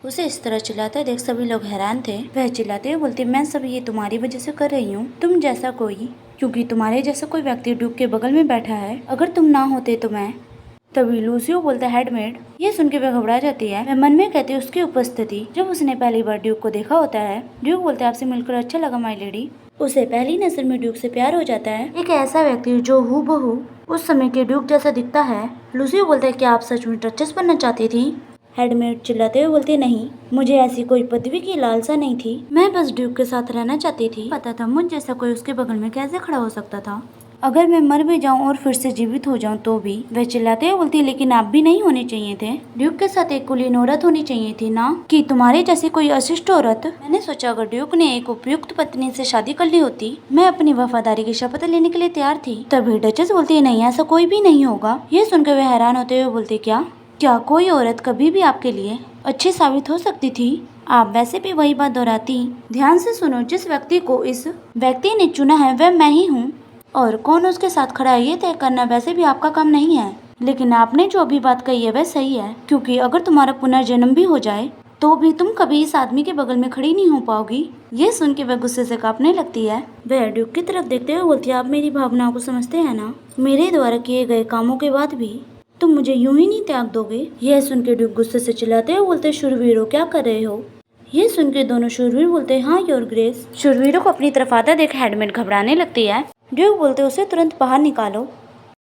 उसे इस तरह चिल्लाते देख सभी लोग हैरान थे। वह चिल्लाते हुए बोलती, मैं सब ये तुम्हारी वजह से कर रही हूँ, तुम जैसा कोई, क्योंकि तुम्हारे जैसा कोई व्यक्ति ड्यूक के बगल में बैठा है, अगर तुम ना होते तो मैं। तभी लूसियो बोलता, हेडमेड। ये सुन के वह घबरा जाती है। वह मन में कहती है उसकी उपस्थिति जब उसने पहली बार ड्यूक को देखा होता है। ड्यूक बोलता है, आपसे मिलकर अच्छा लगा माय लेडी। उसे पहली नजर में ड्यूक से प्यार हो जाता है, एक ऐसा व्यक्ति जो हूबहू उस समय के ड्यूक जैसा दिखता है। लूसियो बोलता है, क्या आप सच में डचेस बनना चाहती थी? हेडमेड चिल्लाते हुए बोलती, नहीं, मुझे ऐसी कोई पदवी की लालसा नहीं थी, मैं बस ड्यूक के साथ रहना चाहती थी। पता था मुझ जैसा कोई उसके बगल में कैसे खड़ा हो सकता था, अगर मैं मर भी जाऊं और फिर से जीवित हो जाऊं तो भी। वह चिल्लाते हुए बोलती, लेकिन आप भी नहीं होने चाहिए थे, ड्यूक के साथ एक कुलीन औरत होनी चाहिए थी ना कि तुम्हारे जैसी कोई अशिष्ट औरत। मैंने सोचा अगर ड्यूक ने एक उपयुक्त पत्नी से शादी कर ली होती, मैं अपनी वफादारी की शपथ लेने के लिए तैयार थी। तभी डचेस बोलती है, नहीं, ऐसा कोई भी नहीं होगा। ये सुनकर वह हैरान होते हुए बोलती, क्या कोई औरत कभी भी आपके लिए अच्छी साबित हो सकती थी? आप वैसे भी वही बात दोहराती। ध्यान से सुनो, जिस व्यक्ति को इस व्यक्ति ने चुना है वह मैं ही हूँ, और कौन उसके साथ खड़ा है ये तय करना वैसे भी आपका काम नहीं है। लेकिन आपने जो अभी बात कही है वह सही है, क्योंकि अगर तुम्हारा पुनर्जन्म भी हो जाए तो भी तुम कभी इस आदमी के बगल में खड़ी नहीं हो पाओगी। ये सुन के वह गुस्से से कांपने लगती है। वह ड्यूक की तरफ देखते हुए बोलती है, आप मेरी भावनाओं को समझते हैं ना? मेरे द्वारा किए गए कामों के बाद भी तुम मुझे यूं ही नहीं त्याग दोगे? यह सुन के ड्यूक गुस्से से चिल्लाते हुए बोलते, शूरवीरों क्या कर रहे हो? ये सुन के दोनों शूरवीर बोलते, हाँ योर ग्रेस। शूरवीरों को अपनी तरफ आता देख हेडमेड घबराने लगती है। ड्यूक बोलते, उसे तुरंत बाहर निकालो।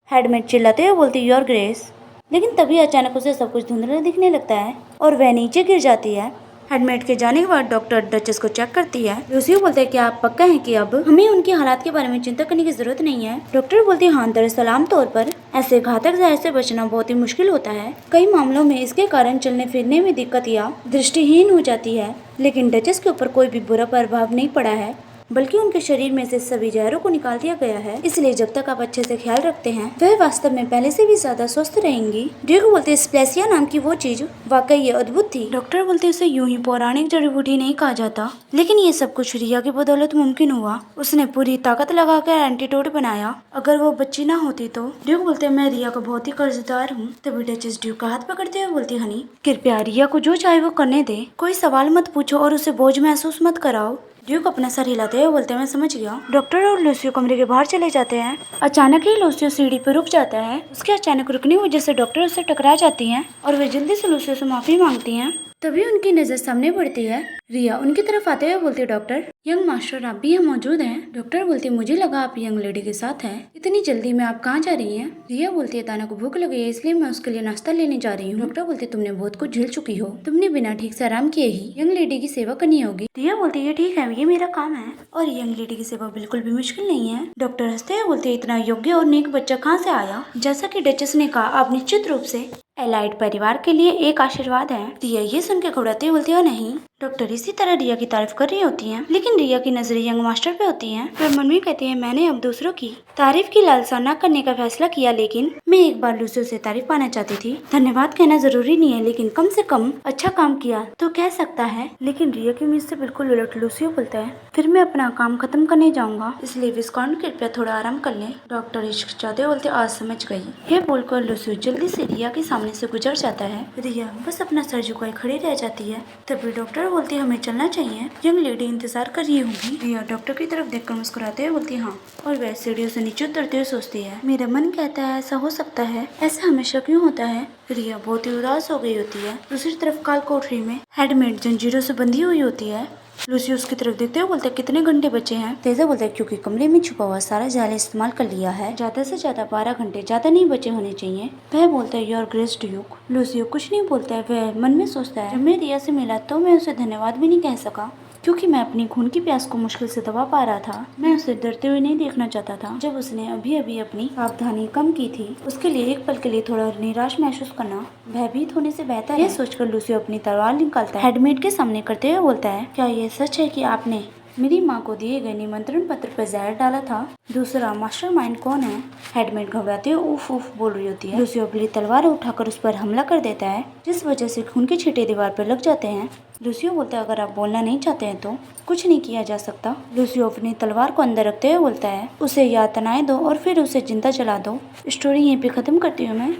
हेडमेड चिल्लाते हुए बोलती, योर ग्रेस। लेकिन तभी अचानक उसे सब कुछ धुंधला दिखने लगता है और वह नीचे गिर जाती है। हेडमेड के जाने के बाद डॉक्टर डचेस को चेक करती है। लूसियो बोलते हैं, क्या आप पक्का हैं कि अब हमें उनकी हालात के बारे में चिंता करने की जरूरत नहीं है? डॉक्टर बोलती है, हाँ, दरअसल आम तौर पर ऐसे घातक जहर से बचना बहुत ही मुश्किल होता है। कई मामलों में इसके कारण चलने फिरने में दिक्कत या दृष्टिहीन हो जाती है, लेकिन डचेस के ऊपर कोई भी बुरा प्रभाव नहीं पड़ा है, बल्कि उनके शरीर में से सभी जहरों को निकाल दिया गया है। इसलिए जब तक आप अच्छे से ख्याल रखते हैं वह वास्तव में पहले से भी ज्यादा स्वस्थ रहेंगी। ड्यूक बोलते, स्प्लेसिया नाम की वो चीज वाकई ये अद्भुत थी। डॉक्टर बोलते, उसे यूं ही पौराणिक जड़ी बूटी नहीं कहा जाता, लेकिन ये सब कुछ रिया की बदौलत मुमकिन हुआ। उसने पूरी ताकत लगाकर एंटीडोट बनाया। अगर वो बच्ची ना होती तो। ड्यूक बोलते, मैं रिया का बहुत ही कर्जदार हूँ। तभी डचेस ड्यूक का हाथ पकड़ते हुए बोलती, हनी, कृपया रिया को जो चाहे वो करने दे, कोई सवाल मत पूछो और उसे बोझ महसूस मत कराओ। ड्यूक अपना सर हिलाते हुए बोलते, मैं समझ गया। डॉक्टर और लूसियो कमरे के बाहर चले जाते हैं। अचानक ही लूसियो सीढ़ी पर रुक जाता है। उसके अचानक रुकने की वजह से डॉक्टर उससे टकरा जाती हैं और वे जल्दी से लूसियो से माफी मांगती हैं। तभी उनकी नजर सामने पड़ती है। रिया उनकी तरफ आते हुए बोलती, डॉक्टर, यंग मास्टर आप भी यहाँ मौजूद हैं? डॉक्टर बोलती, मुझे लगा आप यंग लेडी के साथ हैं। इतनी जल्दी में आप कहाँ जा रही हैं? रिया बोलती है, ताना को भूख लगी है इसलिए मैं उसके लिए नाश्ता लेने जा रही हूँ। डॉक्टर बोलती, तुमने बहुत कुछ झेल चुकी हो, तुमने बिना ठीक से आराम किए ही यंग लेडी की सेवा करनी होगी। रिया बोलती है, ठीक है, ये मेरा काम है और यंग लेडी की सेवा बिल्कुल भी मुश्किल नहीं है। डॉक्टर हंसते हुए बोलते, इतना योग्य और नेक बच्चा कहाँ से आया? जैसा कि डचेस ने कहा, आप निश्चित रूप से एलाइड परिवार के लिए एक आशीर्वाद है। रिया ये सुन के घबराती बोलती है, नहीं। डॉक्टर इसी तरह रिया की तारीफ कर रही होती हैं, लेकिन रिया की नजरें यंग मास्टर पे होती हैं। वह मन में कहती है, मैंने अब दूसरों की तारीफ की लालसा न करने का फैसला किया, लेकिन मैं एक बार लूसियो से तारीफ पाना चाहती थी। धन्यवाद कहना जरूरी नहीं है, लेकिन कम से कम अच्छा काम किया तो कह सकता है। लेकिन रिया की उम्मीद से बिल्कुल उलट लूसियो बोलता है, फिर मैं अपना काम खत्म करने जाऊंगा, इसलिए विस्काउंट कृपया थोड़ा आराम कर ले। डॉक्टर हिचकिचाते बोलते, आज समझ गई। ये बोलकर लूसियो जल्दी से रिया के सामने से गुजर जाता है। रिया बस अपना सर झुकाए खड़ी रह जाती है। तभी डॉक्टर बोलती है, हमें चलना चाहिए, यंग लेडी इंतजार कर रही होगी। रिया डॉक्टर की तरफ देखकर मुस्कुराते हुए बोलती है, हाँ, और वह सीढ़ियों से नीचे उतरते हुए सोचती है, मेरा मन कहता है ऐसा हो सकता है, ऐसा हमेशा क्यों होता है? रिया बहुत ही उदास हो गई होती है। दूसरी तरफ काल कोठरी में हेडमेड जंजीरों से बंधी हुई होती है। लूसी उसकी तरफ देखते हुए बोलते, कितने घंटे बचे हैं? तेजा बोलता है, क्योंकि कमरे में छुपा हुआ सारा जाल इस्तेमाल कर लिया है, ज्यादा से ज्यादा 12 घंटे, ज्यादा नहीं बचे होने चाहिए। वह बोलता है, योर ग्रेस ड्यूक। लूसियो कुछ नहीं बोलता है। वह मन में सोचता है, जब मैं रिया से मिला तो मैं उसे धन्यवाद भी नहीं कह सका, क्योंकि मैं अपनी खून की प्यास को मुश्किल से दबा पा रहा था। मैं उसे डरते हुए नहीं देखना चाहता था। जब उसने अभी अभी अपनी सावधानी कम की थी, उसके लिए एक पल के लिए थोड़ा निराश महसूस करना भयभीत होने से बेहतर है। यह सोचकर लूसियो अपनी तलवार निकालता है, हेडमेड के सामने करते हुए बोलता है, क्या यह सच है कि आपने मेरी माँ को दिए गए निमंत्रण पत्र पर जहर डाला था? दूसरा मास्टरमाइंड कौन है? हेडमेड घबराते हुए उफ उफ बोल रही होती है। लूसियो अपनी तलवार उठाकर उस पर हमला कर देता है, जिस वजह से खून के छींटे दीवार पर लग जाते हैं। लूसियो बोलता है, अगर आप बोलना नहीं चाहते हैं तो कुछ नहीं किया जा सकता। लूसियो अपनी तलवार को अंदर रखते हुए बोलता है, उसे यातनाएं दो और फिर उसे जिंदा जला दो। स्टोरी यहीं पे खत्म करती हूँ मैं।